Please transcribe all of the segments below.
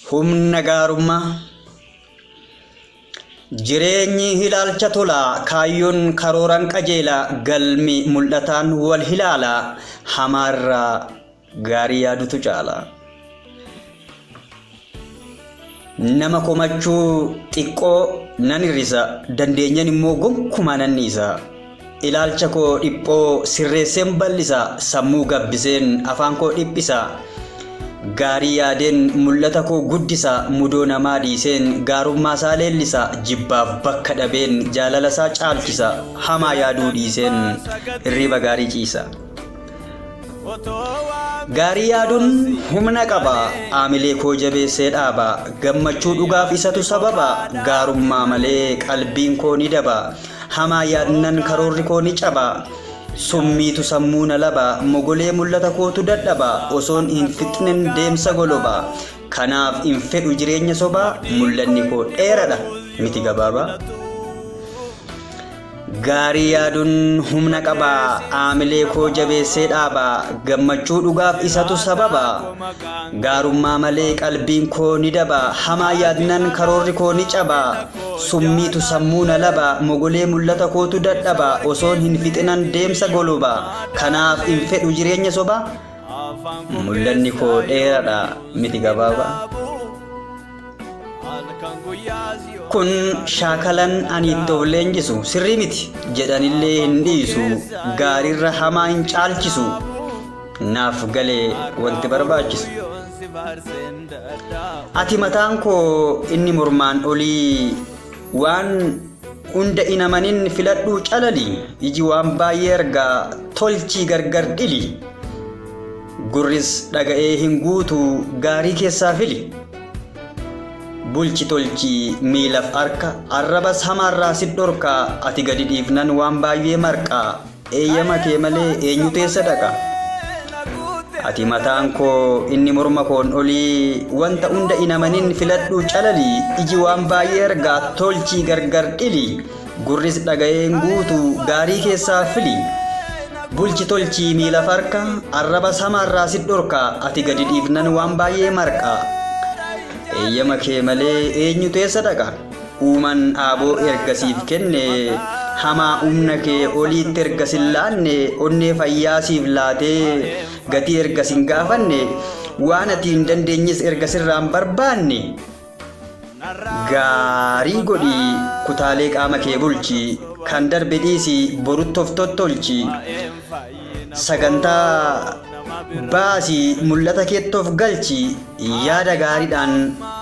humna gaarummaa jireenyi hilaalcha tola kaayyoon karooran qajeela galmi mul'ataan wal hilaala hamaarra gaarii yaadutu caala nama komachuu xiqqoo nan hirrisa dandeenyan immoo gonkumaa nan dhiisa ilaalcha koo dhiphoo sirreesseen bal'isa sammuu gabbiseen afaan koo dhiphisa gaarii yaadeen mul'ata koo guddisa mudoo namaa dhiiseen gaarummaa isaa leellisa jibbaaf bakka dhabeen jaalala isaa caalchisa hamaa yaaduu dhiiseen hirriba gaarii ciisa gaarii yaaduun humna qaba aamilee koo jabeessee dhaaba gammachuu dhugaaf isatu sababa gaarummaa malee qalbiin koo ni daba hamaa yaadnan karoorri koo ni caba summiitu sammuu na laba mogolee mul'ata kootu dadhaba osoon hin fixnen deemsa goloba kanaaf hin fedhu jireenya soba mul'anni koo dheeradha miti gabaaba gaarii yaaduun humna qaba aamilee koo jabeessee dhaaba gammachuu dhugaaf isatu sababa gaarummaa malee qalbiin koo ni daba hamaa yaadnan karoorri koo ni caba summiitu sammuu na laba mogolee mul'ata kootu dadhaba osoon hin fixinan deemsa goloba kanaaf hin fedhu jireenya soba mul'anni koo dheeradha miti gabaaba kun shaakalan ani itti of leenjisu sirrii miti jedhanillee hin dhiisu gaariirra hamaa hin caalchisu naaf galee wanti barbaachisu ati mataan koo inni mormaan olii waan hunda inamanin filadhuu calali iji waan baay'ee argaa tolchii gargar dhili gurris dhaga'ee hin guutu gaarii keessaa fili bulchi tolchi miilaf harka arrabas hamaarraa sit dhorka ati gadi dhiifnan waan baay'ee marqa eeyyama kee malee eenyu teessa dhaqa ati mataan koo inni morma koon olii wanta hunda inamanin filadhuu calali iji waan baay'ee argaa tolchii gargar dhili gurris dhaga'een guutu gaarii keessaa fili bulchi tolchi miilaf harka arrabas hamaarraa sit dhorka ati gadi dhiifnan waan baay'ee marqa eeyyama kee malee eenyu teessa dhaqa uuman aaboo ergasiif kenne hamaa humna kee oliitti ergasin laanne onnee fayyaasiif laatee gatii ergasin gaafanne waan ati hin dandeenyes ergasirraan barbaanne gaarii godhii kutaalee qaama kee bulchi kan darbe dhiisi borutti of tottolchi sagantaa baasii mul'ata keettoof galchi yaada gaariidhaan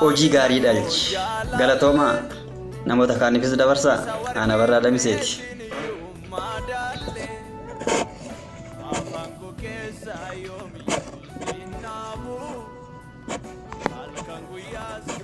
hojii gaarii dhalchi galatooma namoota kaaniifis dabarsa ana barraa damiseeti Halkan guyyaa si